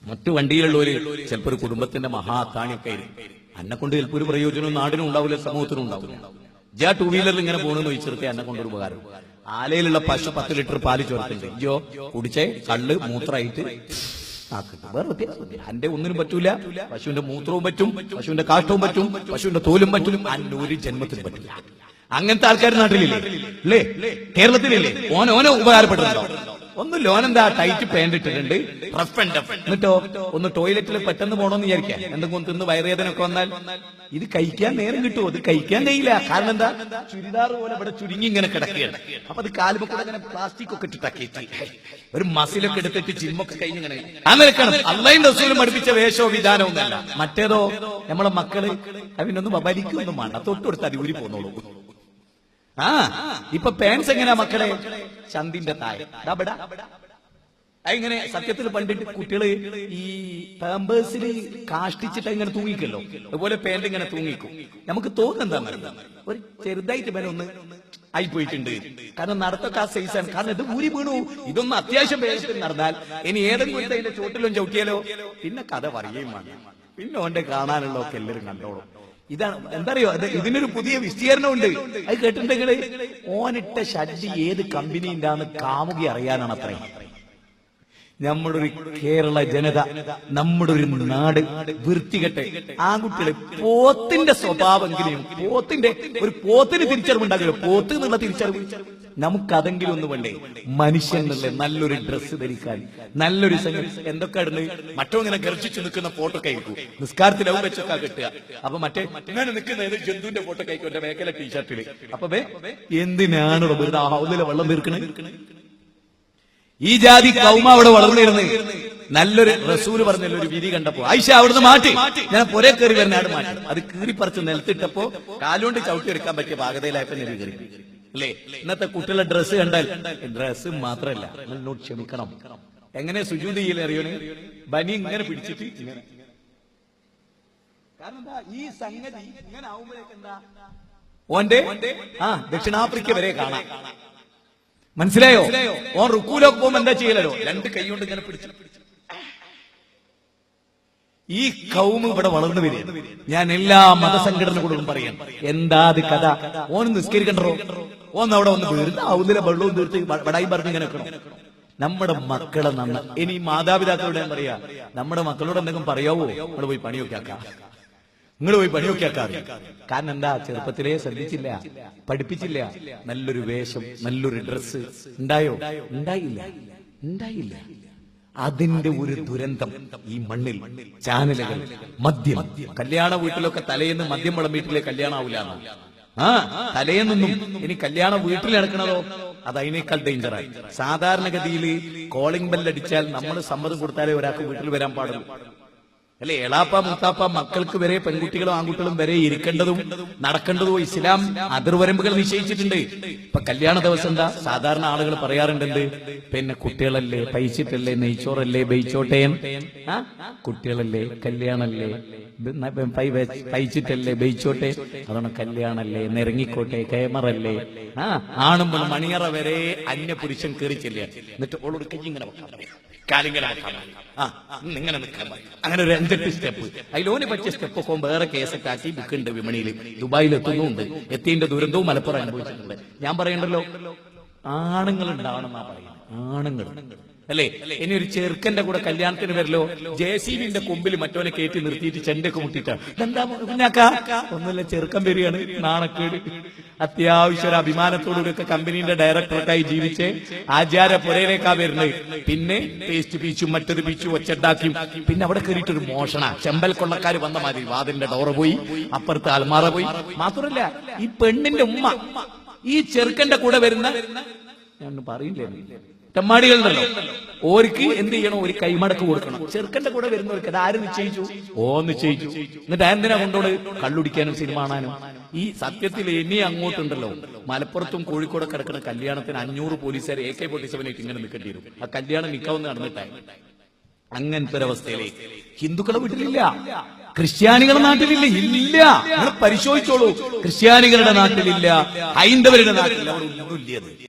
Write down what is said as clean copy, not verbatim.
മറ്റു വണ്ടിയിലുള്ളവര് ചിലപ്പോ ഒരു കുടുംബത്തിന്റെ മഹാത്താണിയൊക്കെ ആയിരിക്കും. എന്നെ കൊണ്ട് ചിലപ്പോൾ ഒരു പ്രയോജനവും നാടിനും ഉണ്ടാവില്ല, സമൂഹത്തിനും ഉണ്ടാവില്ല. ജാ ടൂ വീലറിൽ ഇങ്ങനെ പോകണമെന്ന് വെച്ചിട്ട് എന്നെ കൊണ്ടൊരു ഉപകാരം. ആലയിലുള്ള പശു 10 ലിറ്റർ പാല് ചോർക്കുന്നുണ്ട്, ഇയ്യോ കുടിച്ചേ കള്ള് മൂത്രമായിട്ട് വേറെ വ്യത്യാസം. എന്റെ ഒന്നിനും പറ്റൂല. പശുവിന്റെ മൂത്രവും പറ്റും, പശുവിന്റെ കാഷ്ടവും പറ്റും, പശുവിന്റെ തോലും പറ്റും, അന്റെ ഒരു ജന്മത്തിന് പറ്റില്ല. അങ്ങനത്തെ ആൾക്കാർ നാട്ടിലില്ലേ? അല്ലേ? കേരളത്തിലില്ലേ? ഓനോ ഉപകാരപ്പെട്ടിട്ടുണ്ടോ? ഒന്നുമില്ല. ഓനെന്താ ടൈറ്റ് പാന്റ് ഇട്ടിട്ടുണ്ട്, റഫ് ആൻഡ് ടഫ്. എന്നിട്ടോ ഒന്ന് ടോയ്ലറ്റിൽ പെട്ടെന്ന് പോകണമെന്ന് വിചാരിക്കാം, എന്തെങ്കിലും തിന്ന് വയറുവേദനയൊക്കെ വന്നാൽ ഇത് കഴിക്കാൻ നേരം കിട്ടുമോ? അത് കഴിക്കാൻ കഴിയില്ല. കാരണം എന്താ? ചുരിദാർ പോലെ ഇവിടെ ചുരുങ്ങി ഇങ്ങനെ കിടക്കുകയാണ്. അപ്പൊ അത് കാലുമൊക്കെ കൂടെ ഇങ്ങനെ പ്ലാസ്റ്റിക് ഒക്കെ ഇട്ടിട്ടാക്കിയിട്ട് ഒരു മസിലൊക്കെ എടുത്തിട്ട് ജിമ്മൊക്കെ കഴിഞ്ഞ് ഇങ്ങനെ അങ്ങനെയൊക്കെയാണ്. അള്ളയും റസൂലും പഠിപ്പിച്ച വേഷോ വിധാനവും ഒന്നല്ല. മറ്റേതോ നമ്മളെ മക്കള് അതിനൊന്നും വലിക്കൊന്നും വേണ്ട, തൊട്ടുകൊടുത്ത് അത് ഊരി പോന്നോളൂ. ഇപ്പൊ പാൻസ് എങ്ങനെയാ മക്കളെ? ചന്തിന്റെ താഴെ ഇങ്ങനെ. സത്യത്തിൽ പണ്ടിട്ട് കുട്ടികള് ഈ പാമ്പേഴ്സിൽ കാഷ്ടിച്ചിട്ട് ഇങ്ങനെ തൂങ്ങിക്കല്ലോ, അതുപോലെ പാന്റ് ഇങ്ങനെ തൂങ്ങിക്കും. നമുക്ക് തോന്നുന്നെന്താ, ഒരു ചെറുതായിട്ട് പേന ഒന്ന് ആയിപ്പോയിട്ടുണ്ട്. കാരണം നടത്തൊക്കെ ആ സൈസാണ്. കാരണം ഇത് ഊരി വീണു. ഇതൊന്നും അത്യാവശ്യം വേഗത്തിൽ നടന്നാൽ ഇനി ഏതെങ്കിലും അതിന്റെ ചോട്ടിലും ചവിട്ടിയാലോ പിന്നെ കഥ പറയുകയും വേണം. പിന്നെ ഓന്റെ കാണാനുള്ളതൊക്കെ എല്ലാവരും കണ്ടോളും. ഇതാണ് എന്തറിയോ, ഇതിനൊരു പുതിയ വിസ്തീർണമുണ്ട്. അത് കേട്ടിട്ടുണ്ടെങ്കിൽ ഓനിട്ട ഷഡ്ഡി ഏത് കമ്പനിയിലാന്ന് കാമുകി അറിയാനാണ് അത്രയും. നമ്മുടെ ഒരു കേരള ജനത, നമ്മുടെ ഒരു നാട് വൃത്തികെട്ടെ ആൺകുട്ടികളെ പോത്തിന്റെ സ്വഭാവമെങ്കിലും ഒരു പോത്തിന് തിരിച്ചറിവുണ്ടാകില്ല. പോത്ത് എന്നുള്ള തിരിച്ചറിവ് നമുക്കതെങ്കിലും ഒന്ന് വേണ്ടേ? മനുഷ്യനല്ലേ നല്ലൊരു ഡ്രസ്സ് ധരിക്കാൻ, നല്ലൊരു എന്തൊക്കെ ഇടുന്നത്. മറ്റോ ഇങ്ങനെ ഗർജിച്ചു നിൽക്കുന്ന ഫോട്ടോ കഴിക്കും, നിസ്കാരത്തിൽ അവൻ വെച്ചൊക്കെ കിട്ടുക. അപ്പൊ മറ്റേ ഇങ്ങനെ നിൽക്കുന്ന ഏത് ജന്തുവിന്റെ ഫോട്ടോ കഴിക്കും എന്റെ മേക്കല ടീഷർട്ടില്. അപ്പൊ എന്തിനാണ് വെറുതെ വെള്ളം തീർക്കണേ? ഈ ജാതി കൗമ അവിടെ വളർന്നിരുന്ന് നല്ലൊരു റസൂല് പറഞ്ഞല്ലോ ഒരു വിധി കണ്ടപ്പോ ആയിഷ അവിടുന്ന് മാറ്റി, ഞാൻ പുര കയറി വരുന്നയാട് മാറ്റി. അത് കീറിപ്പറിച്ച് നിലത്തിട്ടപ്പോ കാലുകൊണ്ട് ചവിട്ടി എടുക്കാൻ പറ്റിയ പാകതയിലായപ്പോ നെറി കയറി. അല്ലേ? ഇന്നത്തെ കുട്ടികളുടെ ഡ്രസ്സ് കണ്ടാൽ, ഡ്രസ്സ് മാത്രമല്ല, എന്നോട് ക്ഷമിക്കണം, എങ്ങനെ സുജൂദ് ചെയ്യൽ അറിയണേ? ബനി ഇങ്ങനെ പിടിച്ചിട്ട് ഇങ്ങനെ. കാരണം എന്താ ഈ സംഗതി ഇങ്ങനെ ആവുമ്പോഴേക്ക് എന്താ ഓന്റെ ദക്ഷിണാഫ്രിക്ക വരെ കാണാം. മനസ്സിലായോ? ഓൻ റുക്കൂലൊക്കെ പോകുമ്പോ എന്താ ചെയ്യലോ? 2 കൈ കൊണ്ട് ഇങ്ങനെ പിടിച്ചു. ഈ കൗമ ഇവിടെ വളർന്നു വരിക. ഞാൻ എല്ലാ മതസംഘടനകളോടും പറയാം, എന്താ അത് കഥ? ഓന് നിസ്കരിക്കണ്ടോ? ഓന്ന് അവിടെ ഒന്ന് വീർത്ത് ഔന്നിലെ വെള്ളവും തീർത്ത് വടായി പറഞ്ഞ് ഇങ്ങനെ വെക്കണം. നമ്മുടെ മക്കളെ ഇനി മാതാപിതാക്കളോട് ഞാൻ പറയാ, നമ്മുടെ മക്കളോട് എന്തെങ്കിലും പറയാവോ? നിങ്ങൾ പോയി പണിയൊക്കെ ആക്കാം, നിങ്ങൾ പോയി പണിയൊക്കെ ആക്കാറ്. കാരണം എന്താ? ചെറുപ്പത്തിലേ ശ്രദ്ധിച്ചില്ല, പഠിപ്പിച്ചില്ല. നല്ലൊരു വേഷം, നല്ലൊരു ഡ്രസ്സ് ഉണ്ടായോ? ഉണ്ടായില്ല. അതിന്റെ ഒരു ദുരന്തം ഈ മണ്ണിൽ. ചാനലുകൾ, മദ്യം. കല്യാണ വീട്ടിലൊക്കെ തലേന്ന് മദ്യം വിളമ്പിയിട്ടില്ലേ കല്യാണം ആവില്ല. തലേന്നൊന്നും. ഇനി കല്യാണ വീട്ടിൽ നടക്കണതോ അത് അതിനേക്കാൾ ഡേഞ്ചറായി. സാധാരണഗതിയിൽ കോളിംഗ് ബെല്ലടിച്ചാൽ നമ്മൾ സമ്മതം കൊടുത്താലേ ഒരാൾക്ക് വീട്ടിൽ വരാൻ പാടുള്ളൂ. അല്ലെ? എളാപ്പ മുത്താപ്പ മക്കൾക്ക് വരെ, പെൺകുട്ടികളും ആൺകുട്ടികളും വരെ ഇരിക്കേണ്ടതും നടക്കേണ്ടതും ഇസ്ലാം അതിർവരമ്പുകൾ നിശ്ചയിച്ചിട്ടുണ്ട്. ഇപ്പൊ കല്യാണ ദിവസം എന്താ സാധാരണ ആളുകൾ പറയാറുണ്ട്, പിന്നെ കുട്ടികളല്ലേ, പൈച്ചിട്ടല്ലേ, നെയ്ച്ചോറല്ലേ, ബെയ്ച്ചോട്ടേൻ. കുട്ടികളല്ലേ, കല്യാണല്ലേ, പൈച്ചിട്ടല്ലേ, ബെയ്ച്ചോട്ടെ. അതാണ് കല്യാണല്ലേ, നിറങ്ങിക്കോട്ടെ, കേമറല്ലേ. ആണും മണിയറ വരെ അന്യ പുരുഷൻ കയറി ചെല്ലുക. എന്നിട്ട് ഓളോട് കൈ ഇങ്ങനെ വെക്കാൻ പറയാം, കാലിങ്ങനെ വെക്കാൻ പറയും, ഇങ്ങനെ നിൽക്കാൻ പറയും. അങ്ങനെ ഒരു 5-8 സ്റ്റെപ്പ്. അതിലോന് പറ്റിയ സ്റ്റെപ്പൊക്കെ വേറെ കേസൊക്കെ ആക്കി ബുക്കുണ്ട് വിപണിയിൽ. ദുബായിൽ എത്തുന്നുണ്ട്. എത്തിന്റെ ദുരന്തവും മലപ്പുറം അനുഭവിച്ചിട്ടുണ്ട്. ഞാൻ പറയണ്ടല്ലോ, ആണുങ്ങൾ ഉണ്ടാവണമെന്നാ പറയുന്നത്. ആണുങ്ങൾ അല്ലേ? ഇനി ഒരു ചെറുക്കന്റെ കൂടെ കല്യാണത്തിന് വരല്ലോ, JCBന്റെ കൊമ്പിൽ മറ്റോനെ കയറ്റി നിർത്തിയിട്ട് ചെണ്ടൊക്കെ മുട്ടിട്ടാ. എന്താ കുഞ്ഞാക്കാ? ഒന്നുമില്ല, ചെറുക്കൻ വരികയാണ്. നാണക്കേട്. അത്യാവശ്യം ഒരു അഭിമാനത്തോടുകൂടിയൊക്കെ കമ്പനീന്റെ ഡയറക്ടറൊക്കെയായി ജീവിച്ച് ആചാര പുരയിലേക്കാ വരുന്നത്. പിന്നെ ടേസ്റ്റ് പീച്ചും മറ്റൊരു പീച്ചും ഒച്ചണ്ടാക്കിയും പിന്നെ അവിടെ കയറിയിട്ടൊരു മോഷണ. ചെമ്പൽ കൊള്ളക്കാർ വന്ന മാതിരി വാതിലിന്റെ ഡോറ് പോയി, അപ്പുറത്ത് അൽമാറ പോയി. മാത്രമല്ല ഈ പെണ്ണിന്റെ ഉമ്മ ഈ ചെറുക്കന്റെ കൂടെ വരുന്ന, ഞാൻ പറയില്ലേ, തെമ്മാടികളുണ്ടല്ലോ, ഓർക്ക് എന്ത് ചെയ്യണം? ഒരു കൈമടക്ക് കൊടുക്കണം. ചെറുക്കന്റെ കൂടെ വരുന്നവർക്ക് അത് ആര് നിശ്ചയിച്ചു? നിശ്ചയിച്ചു. എന്നിട്ട് എന്തിനാ കൊണ്ടോട്? കള്ളുടിക്കാനും സിനിമ കാണാനും. ഈ സത്യത്തിൽ ഇനി അങ്ങോട്ടുണ്ടല്ലോ, മലപ്പുറത്തും കോഴിക്കോടൊക്കെ കിടക്കുന്ന കല്യാണത്തിന് 500 പോലീസുകാർ AK-47 ഇങ്ങനെ നിൽക്കേണ്ടി വരും. ആ കല്യാണം നിൽക്കാവുന്ന നടന്നിട്ടായി. അങ്ങനത്തെ ഒരവസ്ഥയിലേക്ക് ഹിന്ദുക്കളെ വീട്ടിലില്ല, ക്രിസ്ത്യാനികളുടെ നാട്ടിലില്ല. ഇല്ല, നിങ്ങൾ പരിശോധിച്ചോളൂ. ക്രിസ്ത്യാനികളുടെ നാട്ടിലില്ല, ഹൈന്ദവരുടെ നാട്ടിലില്ല. അവിടെ ഒന്നുമില്ല.